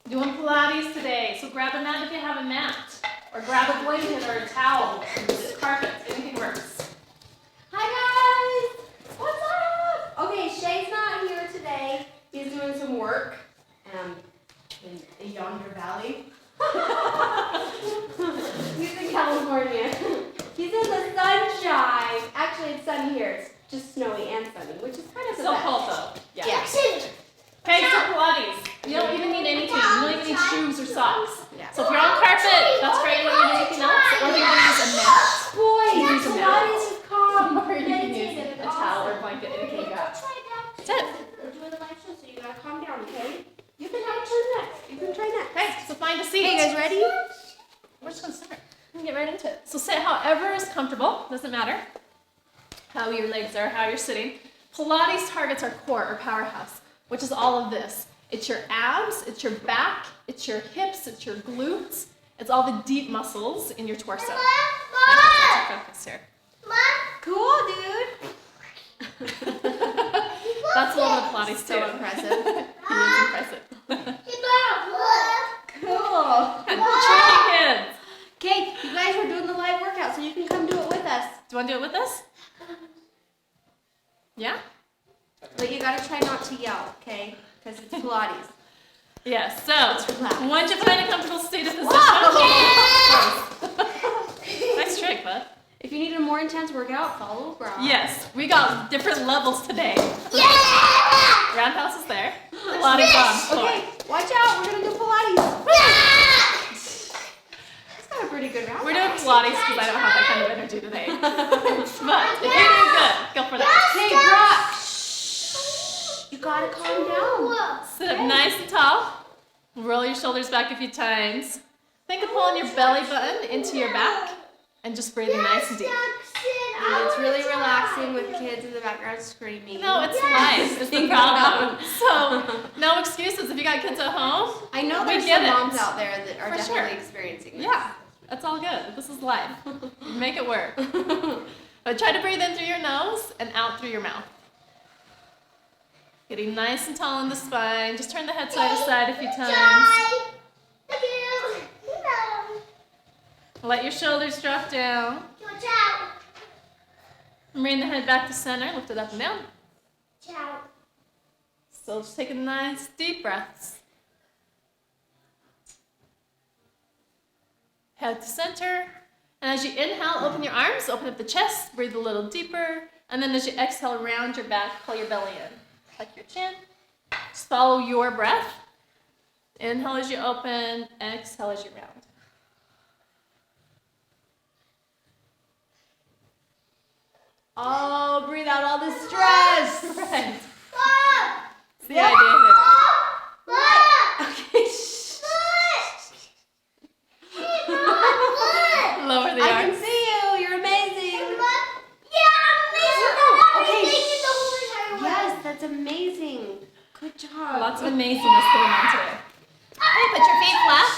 Doing Pilates today, so grab a mat if you have a mat, or grab a blanket or a towel, carpet, anything works. Hi guys! What's up? Okay, Shay's not here today. He's doing some work in yonder valley. He's in California. He's in the sunshine. Actually, it's sunny here. It's just snowy and sunny, which is kind of the So best. cold though. Yeah. Okay, so Pilates. You don't even need anything. You don't even need shoes or socks. Yeah. So if you're on carpet, that's great. You don't need anything else. Or you can use a mat. Boys, use a mat. Pilates is calm. Or you can use a towel or blanket, anything you got. That's it. We're doing a live show, so you gotta calm down, okay? You can have a turn next. You can try next. Okay, so find a seat. Hey, you guys ready? We're just going to start. We can get right into it. So sit however is comfortable. Doesn't matter how your legs are, how you're sitting. Pilates targets our core or powerhouse, which is all of this. It's your abs, it's your back, it's your hips, it's your glutes. It's all the deep muscles in your torso. That's our focus here. Cool, dude. That's a little bit of Pilates So too. impressive. It is impressive. Cool. Truly kids. Okay, you guys are doing the live workout, so you can come do it with us. Do you want to do it with us? Yeah? But you gotta try not to yell, okay? Because it's Pilates. Yes, so relax. once you find a comfortable seated position. Nice trick, bud. If you need a more intense workout, follow Bra. Yes, we got different levels today. Yeah! Roundhouse is there. Pilates on. Okay, watch out, we're gonna do Pilates. It's got a pretty good round. We're doing Pilates because I don't have that kind of energy today. But if you're doing good, go for that. Okay, Bra. You gotta calm down. Sit up nice and tall. Roll your shoulders back a few times. Think of pulling your belly button into your back and just breathing nice and deep. And it's really relaxing with kids in the background screaming. No, it's life. It's the problem. So, no excuses. If you got kids at home, I know we there's get some it. moms out there that are For definitely sure. experiencing this. yeah, that's all good. This is life. Make it work. But try to breathe in through your nose and out through your mouth. Getting nice and tall in the spine. Just turn the head side to side a few times. Let your shoulders drop down. Bring the head back to center. Lift it up and down. Still just taking nice deep breaths. Head to center. And as you inhale, open your arms, open up the chest, breathe a little deeper. And then as you exhale, round your back, pull your belly in. Tuck your chin. Just follow your breath. Inhale as you open, exhale as you round. Oh, breathe out all the stress. Right. That's the idea here. Okay, shh. Lower the I can arms. see you. You're amazing. Yes, that's amazing. Good job. Lots of amazingness going on today. Okay, put your feet flat,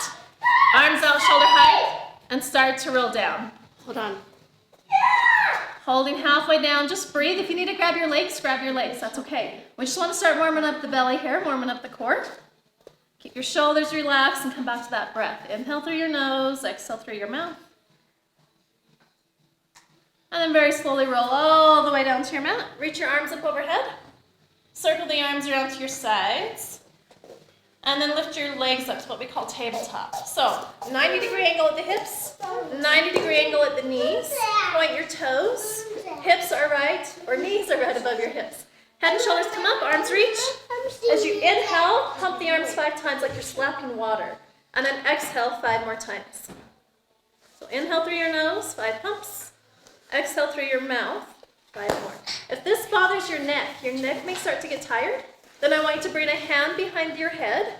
arms out shoulder height, and start to roll down. Hold on. Holding halfway down, just breathe. If you need to grab your legs, grab your legs. That's okay. We just want to start warming up the belly here, warming up the core. Keep your shoulders relaxed and come back to that breath. Inhale through your nose, exhale through your mouth. And then very slowly roll all the way down to your mat. Reach your arms up overhead. Circle the arms around to your sides. And then lift your legs up to what we call tabletop. So 90-degree angle at the hips, 90-degree angle at the knees. Point your toes. Hips are right, or knees are right above your hips. Head and shoulders come up, arms reach. As you inhale, pump the arms 5 times like you're slapping water. And then exhale 5 more times. So inhale through your nose, 5 pumps. Exhale through your mouth, 5 more. If this bothers your neck may start to get tired, then I want you to bring a hand behind your head,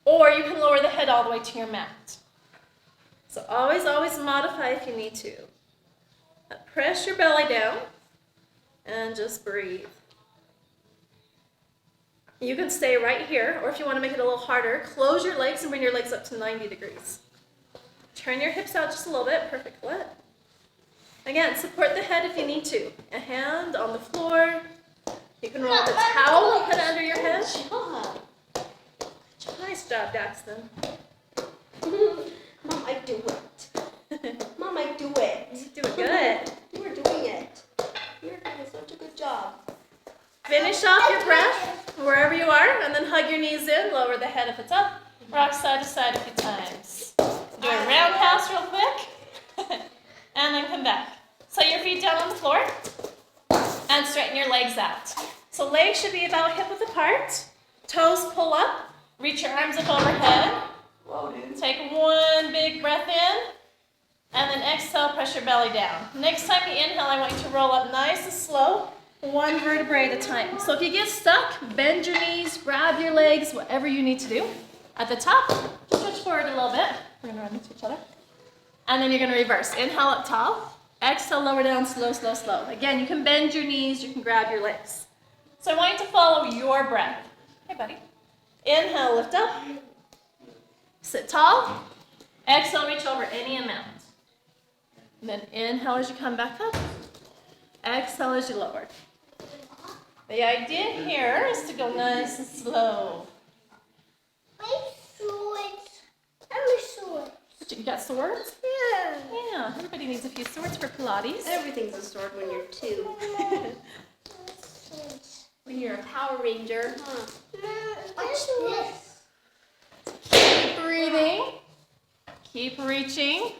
or you can lower the head all the way to your mat. So always, always modify if you need to. Press your belly down, and just breathe. You can stay right here, or if you want to make it a little harder, close your legs and bring your legs up to 90 degrees. Turn your hips out just a little bit, perfect flat. Again, support the head if you need to. A hand on the floor. You can roll the towel, put it under your head. Nice job, Daxton. Mom, I do it. Mom, I do it. Do it good. You are doing it. You're doing such a good job. Finish off your breath wherever you are, and then hug your knees in, lower the head if it's up. Rock side to side a few times. Do a roundhouse real quick, and then come back. So your feet down on the floor, and straighten your legs out. So legs should be about hip width apart. Toes pull up. Reach your arms up overhead. Whoa, dude. Take one big breath in, and then exhale, press your belly down. Next time you inhale, I want you to roll up nice and slow, one vertebrae at a time. So if you get stuck, bend your knees, grab your legs, whatever you need to do. At the top, just stretch forward a little bit. We're gonna run into each other. And then you're gonna reverse. Inhale up tall, exhale, lower down, slow, slow, slow. Again, you can bend your knees, you can grab your legs. So I want you to follow your breath. Hey, buddy. Inhale, lift up. Sit tall. Exhale, reach over any amount. And then inhale as you come back up. Exhale as you lower. The idea here is to go nice and slow. You got swords? Yeah. Yeah, everybody needs a few swords for Pilates. Everything's a sword when you're 2. When you're a Power Ranger. What's this? Keep breathing. Keep reaching.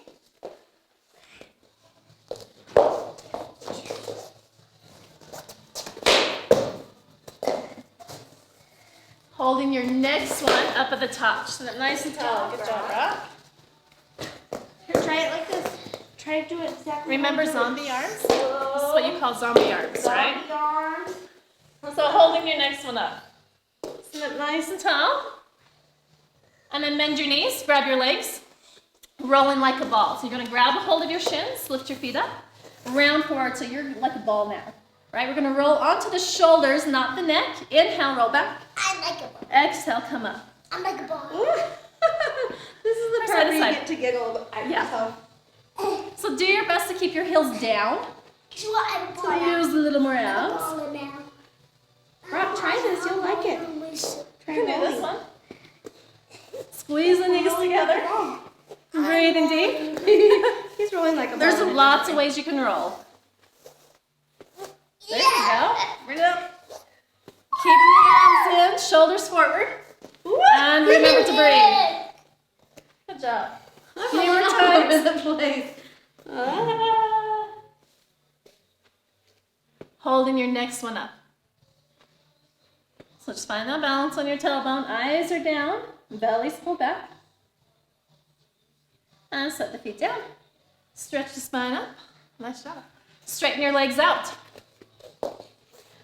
Holding your next one up at the top. Just sit nice and tall. Good job, Rock. Here, try it like this. Try to do it exactly. Remember zombie arms? This is what you call zombie arms, right? Zombie arms. So holding your next one up. Sit nice and tall. And then bend your knees, grab your legs, rolling like a ball. So you're gonna grab a hold of your shins, lift your feet up, round forward so you're like a ball now. Right, we're gonna roll onto the shoulders, not the neck. Inhale, roll back. I'm like a ball. Exhale, come up. I'm like a ball. This is the Side part to where you side. get to giggle at Yeah. yourself. So do your best to keep your heels down. Guess what? I'm a ball. So use a little more I'm a abs. ball now. Rob, try this. You'll like it. Try You can do this rolling. one. Squeeze the knees together. Breathing deep. He's rolling like a ball. There's and lots of ways you can roll. There you go. Bring it up. Keeping the arms in, shoulders forward. And remember to breathe. Good job. I'm Few more all times. over the place. Holding your next one up. So just find that balance on your tailbone. Eyes are down, belly's pulled back. And set the feet down. Stretch the spine up. Nice job. Straighten your legs out.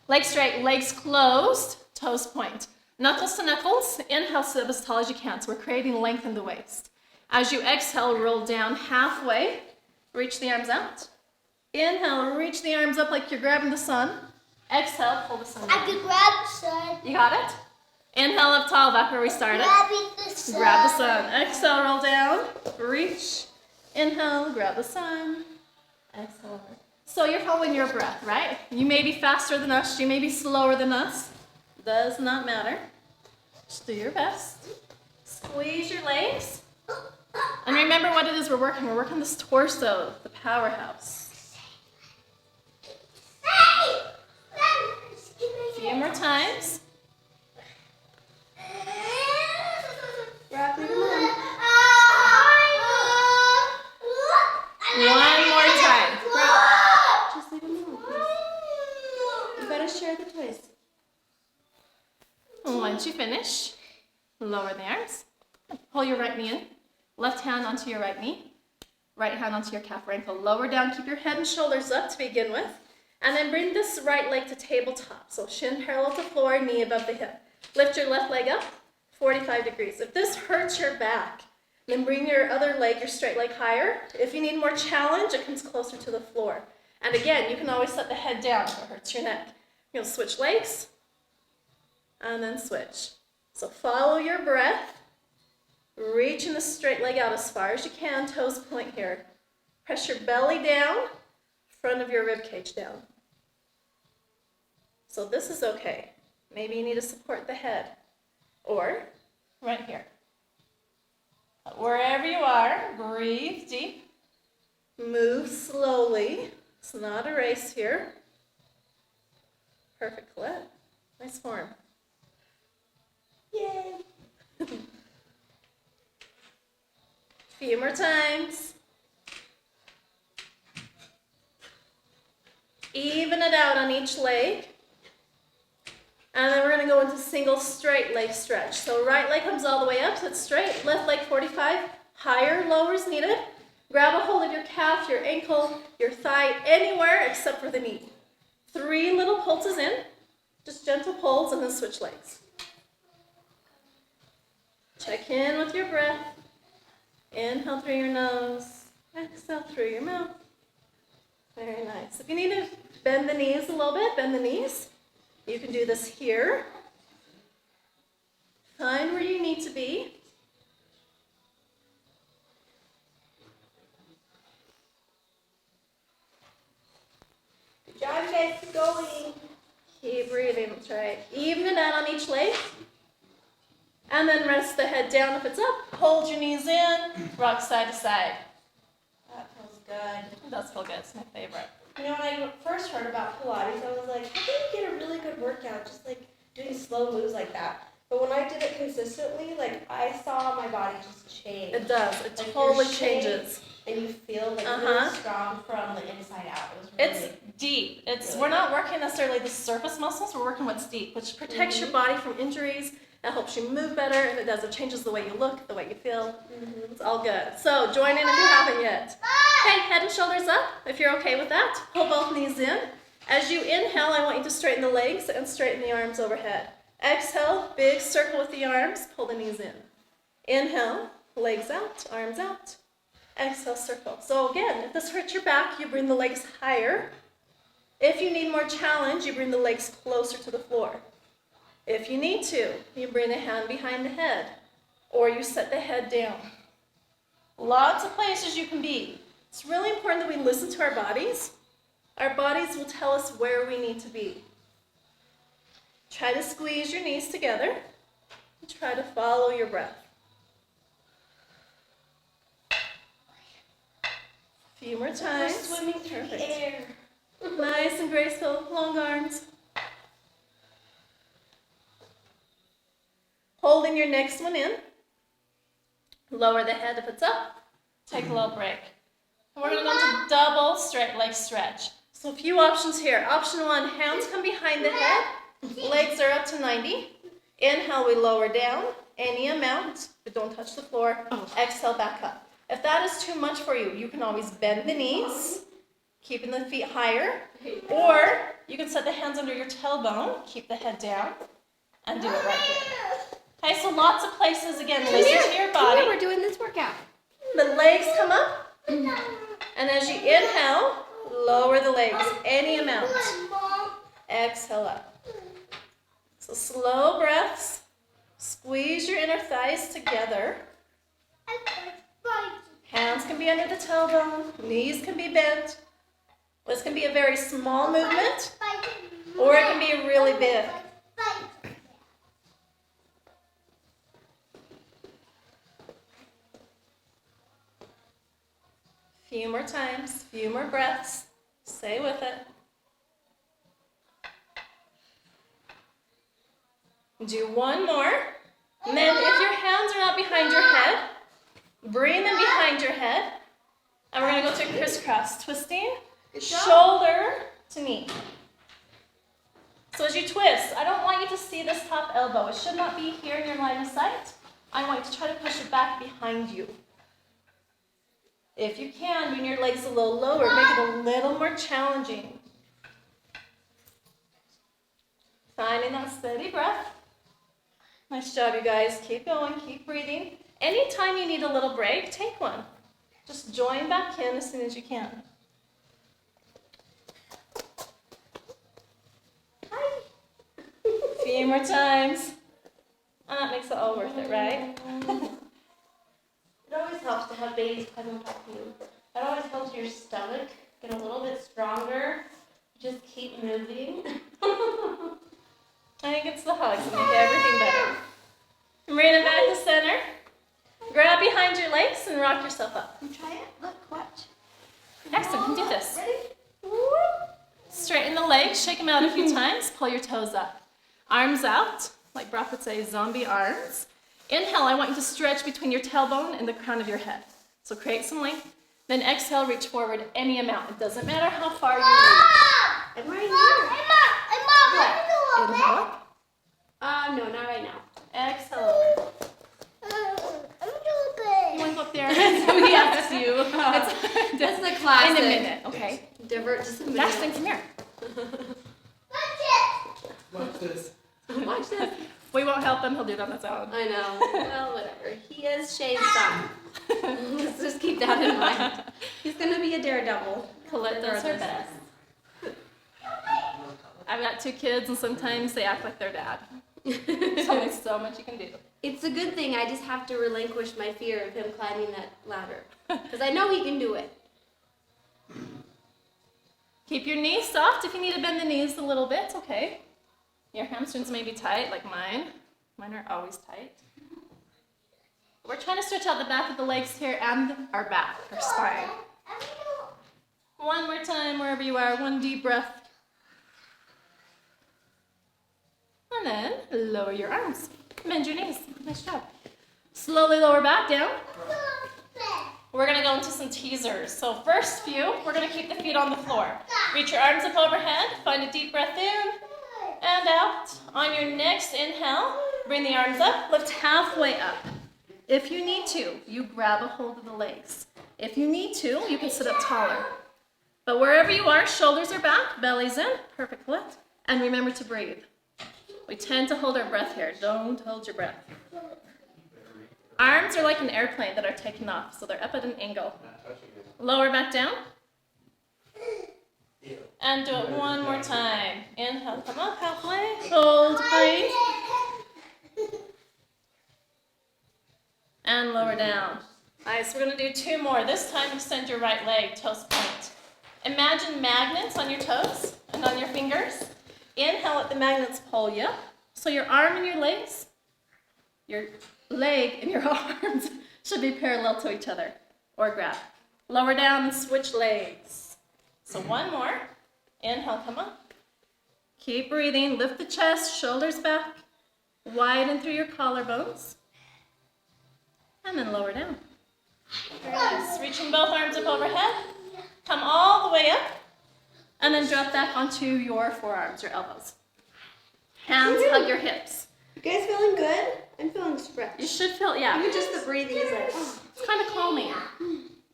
Legs straight, legs closed, toes point. Knuckles to knuckles. Inhale, sit up as tall as you can. So we're creating length in the waist. As you exhale, roll down halfway. Reach the arms out. Inhale, reach the arms up like you're grabbing the sun. Exhale, pull the sun I down. can grab the sun. You got it? Inhale up tall, back where we started. Grabbing the sun. Grab the sun. Exhale, roll down. Reach. Inhale, grab the sun. Exhale over. So you're following your breath, right? You may be faster than us. You may be slower than us. Does not matter. Just do your best. Squeeze your legs. And remember what it is we're working. We're working this torso, the powerhouse. Hey! A few more times. Rob, leave him alone. One more time. Just leave him alone, please. You gotta share the toys. Once you finish, lower the arms. Pull your right knee in. Left hand onto your right knee. Right hand onto your calf or ankle. Lower down. Keep your head and shoulders up to begin with. And then bring this right leg to tabletop. So shin parallel to floor, knee above the hip. Lift your left leg up, 45 degrees. If this hurts your back, then bring your other leg, your straight leg higher. If you need more challenge, it comes closer to the floor. And again, you can always set the head down if it hurts your neck. You'll switch legs, and then switch. So follow your breath. Reaching the straight leg out as far as you can, toes point here. Press your belly down, front of your rib cage down. So this is okay. Maybe you need to support the head. Or right here. Wherever you are, breathe deep. Move slowly. It's not a race here. Perfect, Colette. Nice form. Yay. Few more times. Even it out on each leg. And then we're going to go into single straight leg stretch. So right leg comes all the way up, so it's straight. Left leg 45, higher, lower is needed. Grab a hold of your calf, your ankle, your thigh, anywhere except for the knee. 3 little pulses in, just gentle pulls, and then switch legs. Check in with your breath. Inhale through your nose, exhale through your mouth. Very nice. If you need to bend the knees a little bit, bend the knees. You can do this here. Find where you need to be. Good job, you guys. Keep going. Keep breathing. That's right. Even it out on each leg. And then rest the head down if it's up. Hold your knees in. Rock side to side. That feels good. It does feel good. It's my favorite. You know, when I first heard about Pilates, I was like, how can you get a really good workout just like doing slow moves like that? But when I did it consistently, like I saw my body just change. It does. It Like, totally your shape, changes. And you feel like really strong from the inside out. It was really It's deep. really We're not working necessarily the surface muscles. We're working what's deep, which protects your body from injuries. It helps you move better, and it does. It changes the way you look, the way you feel. It's all good. So join in if you haven't yet. Okay, head and shoulders up, if you're okay with that. Pull both knees in. As you inhale, I want you to straighten the legs and straighten the arms overhead. Exhale, big circle with the arms. Pull the knees in. Inhale, legs out, arms out. Exhale, circle. So again, if this hurts your back, you bring the legs higher. If you need more challenge, you bring the legs closer to the floor. If you need to, you bring a hand behind the head, or you set the head down. Lots of places you can be. It's really important that we listen to our bodies. Our bodies will tell us where we need to be. Try to squeeze your knees together, and try to follow your breath. A few more We're times. swimming through Perfect. the air. Nice and graceful, long arms. Holding your next one in. Lower the head if it's up. Take a little break. And we're going to go into double straight leg stretch. So a few options here. Option 1, hands come behind the head. Legs are up to 90. Inhale, we lower down any amount, but don't touch the floor. Exhale, back up. If that is too much for you, you can always bend the knees, keeping the feet higher. Or you can set the hands under your tailbone, keep the head down, and do it right here. Okay, so lots of places, again, listen to your body. We're doing this workout. The legs come up, and as you inhale, lower the legs, any amount. Exhale up. So slow breaths. Squeeze your inner thighs together. Hands can be under the tailbone, knees can be bent. This can be a very small movement, or it can be really big. Few more times, few more breaths. Stay with it. Do one more. And then if your hands are not behind your head, bring them behind your head. And we're going to go to crisscross, twisting shoulder to knee. So as you twist, I don't want you to see this top elbow. It should not be here in your line of sight. I want you to try to push it back behind you. If you can, bring your legs a little lower, make it a little more challenging. Finding that steady breath. Nice job, you guys. Keep going, keep breathing. Anytime you need a little break, take one. Just join back in as soon as you can. Hi. A few more times. And that makes it all worth it, right? It always helps to have babies present on top of you. That always helps your stomach get a little bit stronger. Just keep moving. I think it's the hugs that make everything better. Bring it back to center. Grab behind your legs and rock yourself up. You try it? Look, watch. Excellent, you can do this. Ready? Whoop. Straighten the legs, shake them out a few times, pull your toes up. Arms out, like Brock would say, zombie arms. Inhale, I want you to stretch between your tailbone and the crown of your head. So create some length. Then exhale, reach forward any amount. It doesn't matter how far you reach. I'm right here. Inhale, No, not right now. exhale. You want to go up there? Somebody asks you. That's the classic. In a minute, okay? Divert just a minute. Next, come here. Watch this. Watch this. We won't help him, he'll do it on his own. I know. Well, whatever. He is Shay's son. Let's just keep that in mind. He's going to be a daredevil. Colette does her best. I've got 2 kids, and sometimes they act like their dad. There's only so much you can do. It's a good thing. I just have to relinquish my fear of him climbing that ladder. Because I know he can do it. Keep your knees soft. If you need to bend the knees a little bit, okay. Your hamstrings may be tight, like mine. Mine are always tight. We're trying to stretch out the back of the legs here and our back, our spine. One more time, wherever you are. One deep breath. And then lower your arms. Bend your knees. Nice job. Slowly lower back down. We're going to go into some teasers. So first few, we're going to keep the feet on the floor. Reach your arms up overhead. Find a deep breath in and out. On your next inhale, bring the arms up. Lift halfway up. If you need to, you grab a hold of the legs. If you need to, you can sit up taller. But wherever you are, shoulders are back, belly's in. Perfect lift. And remember to breathe. We tend to hold our breath here. Don't hold your breath. Arms are like an airplane that are taking off, so they're up at an angle. Lower back down. And do it one more time. Inhale, come up halfway. Hold, breathe. And lower down. Nice, we're going to do 2 more. This time, extend your right leg, toes point. Imagine magnets on your toes and on your fingers. Inhale, let the magnets pull you up. So your arm and your legs, your leg and your arms should be parallel to each other, or grab. Lower down and switch legs. So one more. Inhale, come up. Keep breathing. Lift the chest, shoulders back. Widen through your collarbones. And then lower down. Very nice. Reaching both arms up overhead. Come all the way up. And then drop back onto your forearms, your elbows. Hands hug your hips. You guys feeling good? I'm feeling stretched. You should feel, yeah. Even just the breathing is like, It's kind of calming.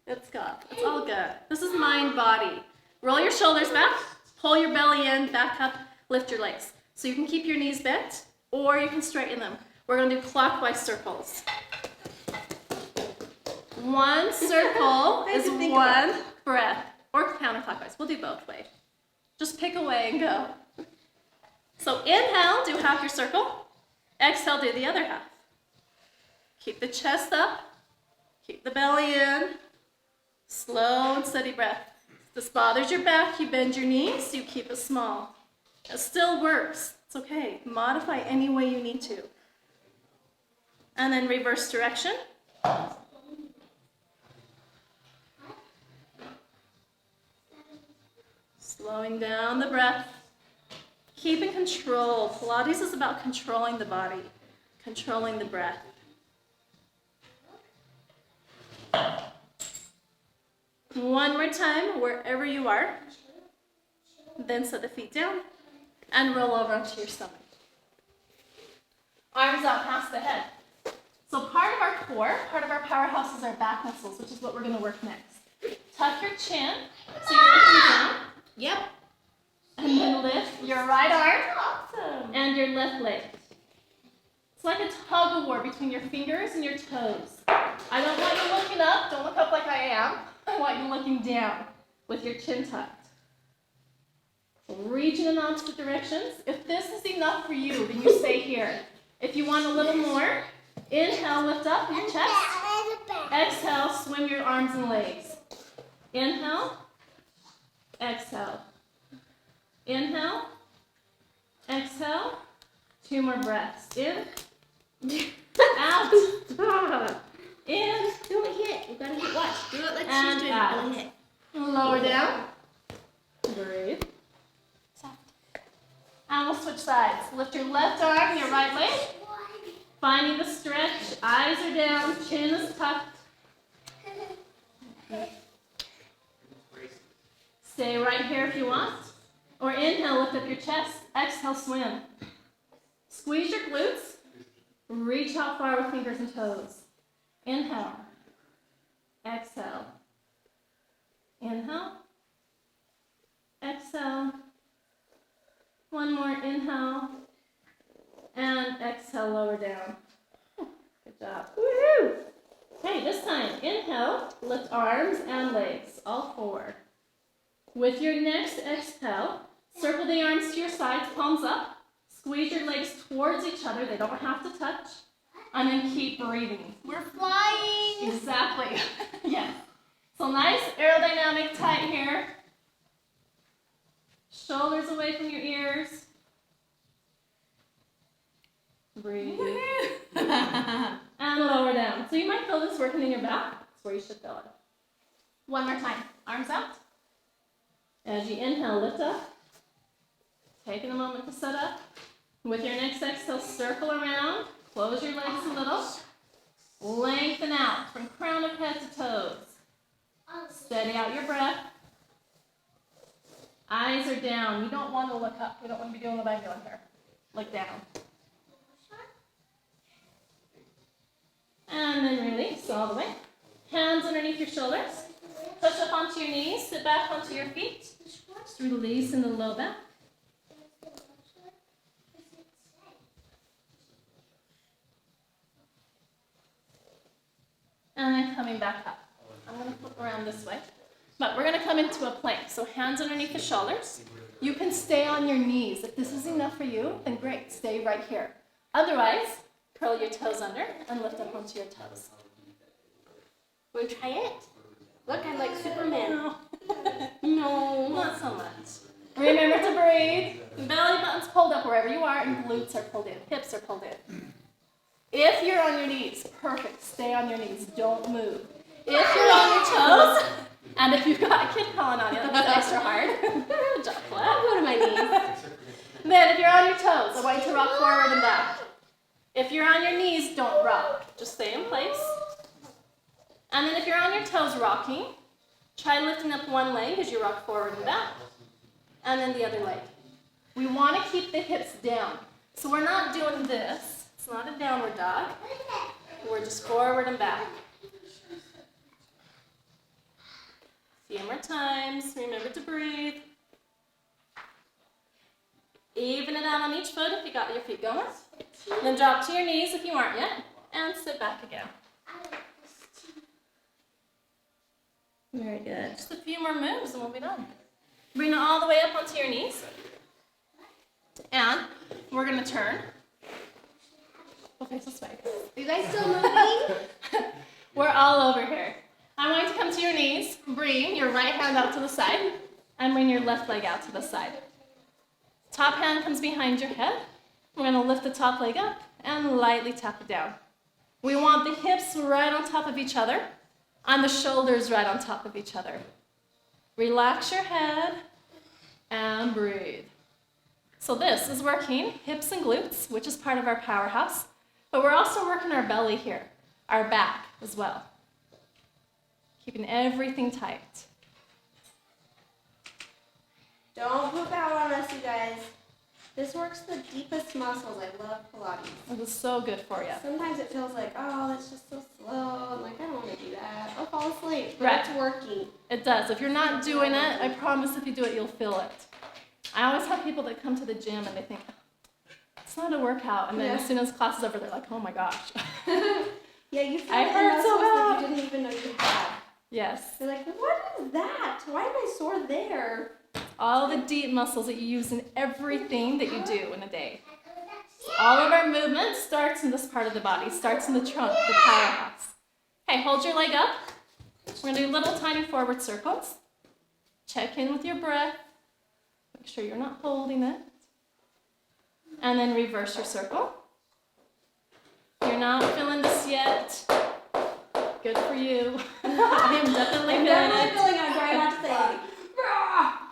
It's good. It's all good. This is mind, body. Roll your shoulders back. Pull your belly in, back up, lift your legs. So you can keep your knees bent, or you can straighten them. We're going to do clockwise circles. One circle is one breath, or counterclockwise. We'll do both ways. Just pick away and go. So inhale, do half your circle. Exhale, do the other half. Keep the chest up. Keep the belly in. Slow and steady breath. If this bothers your back, you bend your knees, you keep it small. It still works. It's okay. Modify any way you need to. And then reverse direction. Slowing down the breath. Keep in control. Pilates is about controlling the body, controlling the breath. One more time, wherever you are. Then set the feet down and roll over onto your stomach. Arms out past the head. So part of our core, part of our powerhouse is our back muscles, which is what we're going to work next. Tuck your chin so you're looking down. Yep. And then lift your right arm and your left leg. It's like a tug of war between your fingers and your toes. I don't want you looking up. Don't look up like I am. I want you looking down with your chin tucked. Reaching in opposite directions. If this is enough for you, then you stay here. If you want a little more, inhale, lift up your chest. Exhale, swim your arms and legs. Inhale. Exhale. Inhale. Exhale. 2 more breaths. In. Out. In. stretch. Eyes are down. Chin is tucked. Stay right here if you want. Or inhale, lift up your chest. Exhale, swim. Squeeze your glutes. Reach out far with fingers and toes. Inhale. Exhale. Inhale. Exhale. One more inhale. And exhale, lower down. Good job. Woohoo! Okay, this time, inhale, lift arms and legs, all four. With your next exhale, circle the arms to your sides, palms up. Squeeze your legs towards each other. They don't have to touch. And then keep breathing. We're flying. Exactly. Yes. So nice aerodynamic tight here. Shoulders away from your ears. Breathe. And lower down. So you might feel this working in your back. That's where you should feel it. One more time. Arms out. As you inhale, lift up. Taking a moment to set up. With your next exhale, circle around. Close your legs a little. Lengthen out from crown of head to toes. Steady out your breath. Eyes are down. You don't want to look up. We don't want to be doing what I'm doing here. Look down. And then release all the way. Hands underneath your shoulders. Push up onto your knees. Sit back onto your feet. Just release in the low back. And then coming back up. I'm going to flip around this way. But we're going to come into a plank. So hands underneath the shoulders. You can stay on your knees. If this is enough for you, then great. Stay right here. Otherwise, curl your toes under and lift up onto your toes. Want to try it? Look, I'm like Superman. No, not so much. Remember to breathe. Belly button's pulled up wherever you are, and glutes are pulled in. Hips are pulled in. If you're on your knees, perfect. Stay on your knees. Don't move. If you're on your toes, and if you've got a kid calling on you, that's extra hard. Jump flat. I'll go to my knees. Then, if you're on your toes, I want you to rock forward and back. If you're on your knees, don't rock. Just stay in place. And then if you're on your toes rocking, try lifting up one leg as you rock forward and back. And then the other leg. We want to keep the hips down. So we're not doing this. It's not a downward dog. We're just forward and back. A few more times. Remember to breathe. Even it out on each foot if you got your feet going. Then drop to your knees if you aren't yet. And sit back again. Very good. Just a few more moves and we'll be done. Bring it all the way up onto your knees. And we're going to turn. We'll face this way. Are you guys still moving? We're all over here. I want you to come to your knees. Bring your right hand out to the side. And bring your left leg out to the side. Top hand comes behind your head. We're going to lift the top leg up and lightly tap it down. We want the hips right on top of each other and the shoulders right on top of each other. Relax your head and breathe. So this is working hips and glutes, which is part of our powerhouse, but we're also working our belly here, our back as well. Keeping everything tight. Don't poop out on us, you guys. This works the deepest muscles. I love Pilates. It is so good for you. Sometimes it feels like, oh, that's just so slow. I'm like, I don't want to do that. I'll fall asleep. But Right. it's working. It does. If you're not doing it, I promise if you do it, you'll feel it. I always have people that come to the gym and they think, it's not a workout. And then as soon as class is over, they're like, oh my gosh. Yeah, you feel I it in hurt so muscles that bad. you didn't even know you had. Yes. You're like, what is that? Why am I sore there? All the deep muscles that you use in everything that you do in a day. So all of our movement starts in this part of the body, starts in the trunk, the powerhouse. Okay, hold your leg up. We're going to do little tiny forward circles. Check in with your breath. Make sure you're not holding it. And then reverse your circle. If you're not feeling this yet, good for you. I am definitely feeling it. feeling I'm trying not to say.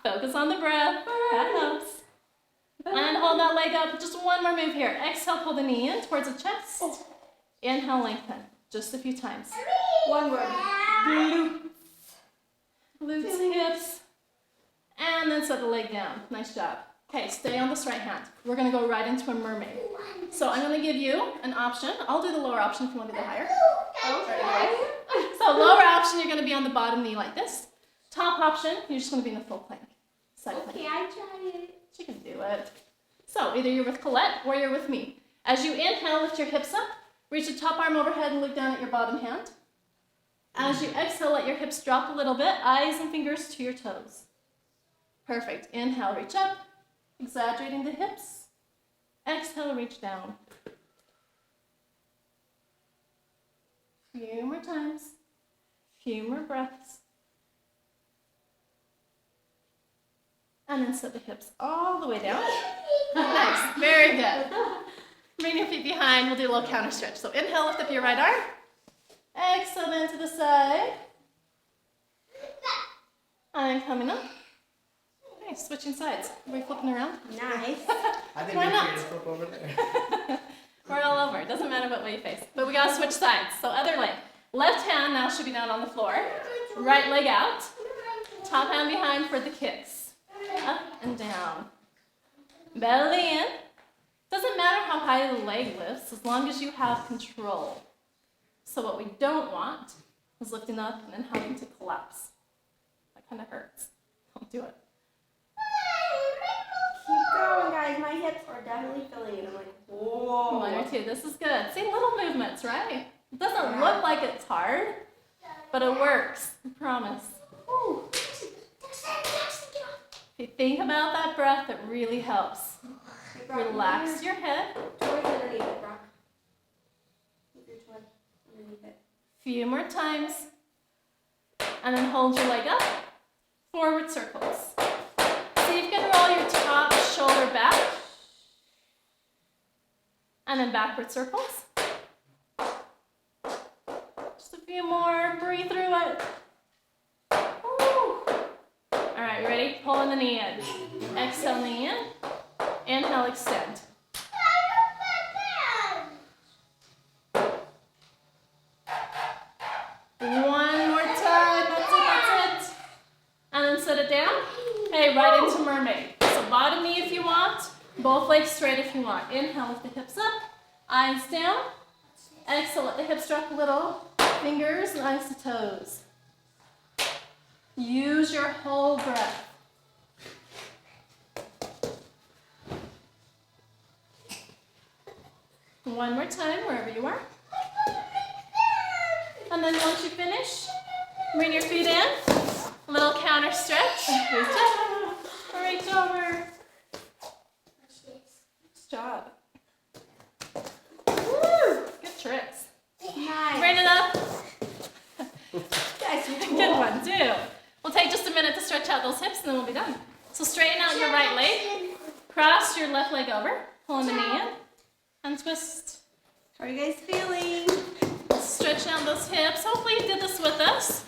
Focus on the breath. That helps. And hold that leg up. Just one more move here. Exhale, pull the knee in towards the chest. Inhale, lengthen. Just a few times. One word. Glutes. Glutes, hips. And then set the leg down. Nice job. Okay, stay on this right hand. We're going to go right into a mermaid. So I'm going to give you an option. I'll do the lower option if you want to go higher. Okay. So lower option, you're going to be on the bottom knee like this. Top option, you're just going to be in the full plank. Side plank. Okay, I tried it. You can do it. So either you're with Colette or you're with me. As you inhale, lift your hips up. Reach the top arm overhead and look down at your bottom hand. As you exhale, let your hips drop a little bit. Eyes and fingers to your toes. Perfect. Inhale, reach up. Exaggerating the hips. Exhale, reach down. Few more times. Few more breaths. And then set the hips all the way down. Nice. Very good. Bring your feet behind. We'll do a little counter stretch. So inhale, lift up your right arm. Exhale, then to the side. And then coming up. Nice. Switching sides. Are we flipping around? Nice. I think Why we not? can flip over there. We're all over. It doesn't matter what way you face. But we got to switch sides. So other leg. Left hand now should be down on the floor. Right leg out. Top hand behind for the kicks. Up and down. Belly in. Doesn't matter how high the leg lifts as long as you have control. So what we don't want is lifting up and then having to collapse. That kind of hurts. Don't do it. Keep going, guys. My hips are definitely feeling it. I'm like, whoa. One or two. This is good. See, little movements, right? It doesn't look like it's hard, but it works. I promise. Woo. If you think about that breath, it really helps. Relax your head. Toys underneath it, Brock. Keep your toy underneath it. Few more times. And then hold your leg up. Forward circles. See if you can roll your top shoulder back. And then backward circles. Just a few more. Breathe through it. Woo. All right, you ready? Pulling the knee in. Exhale, knee in. Inhale, extend. One more time. That's it. And then set it down. Okay, right into mermaid. So bottom knee if you want. Both legs straight if you want. Inhale, lift the hips up. Eyes down. Exhale, let the hips drop a little. Fingers and eyes to toes. Use your whole breath. One more time, wherever you are. And then once you finish, bring your feet in. A little counter stretch. Reach up. Reach over. Nice job. Woo! Good tricks. Nice. Bring it up. Guys, Good one, too. We'll take just a minute to stretch out those hips and then we'll be done. So straighten out your right leg. Cross your left leg over. Pulling the knee in. And twist. how are you guys feeling? Stretch out those hips. Hopefully you did this with us.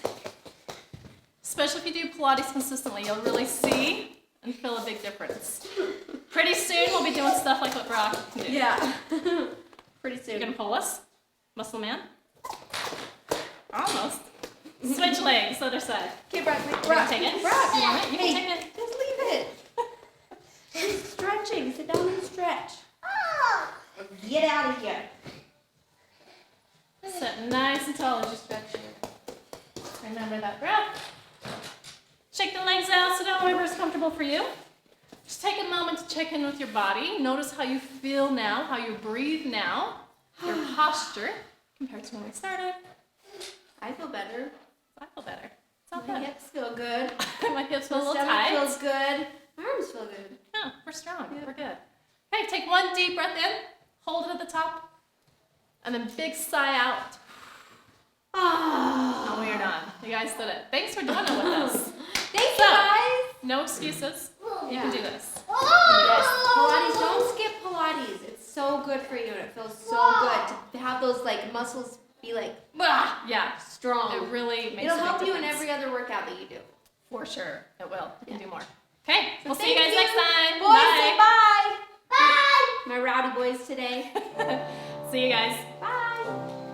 Especially if you do Pilates consistently, you'll really see and feel a big difference. Pretty soon we'll be doing stuff like what Brock can do. Yeah. Pretty You're soon. gonna pull us? Muscle man? Almost. Switch legs, other side. Okay, Brock. You can take it. Brock. You want it? You can Hey, take it. just leave it. It's stretching. Sit down and stretch. Get out of here. Sit nice and tall as you stretch here. Remember that breath. Shake the legs out, sit down wherever is comfortable for you. Just take a moment to check in with your body. Notice how you feel now, how you breathe now, your posture compared to when we started. I feel better. I feel better. It's all My good. hips feel good. My hips feel My a little stomach tight. feels good. My arms feel good. Yeah, we're strong. We're good. Okay, take one deep breath in. Hold it at the top. And then big sigh out. Ah. And we are done. You guys did it. Thanks for doing it with us. Thank you, guys. No excuses. You can do this. Yes. Pilates. Don't skip Pilates. It's so good for you, and it feels so good to have those like muscles be like Yeah, strong. it really makes It'll a big help you in difference. every other workout that you do. For sure, it will. You can do more. Okay, So we'll see you thank guys next time. Boys, Bye. say bye. Bye. My rowdy boys today. See you guys. Bye. Good.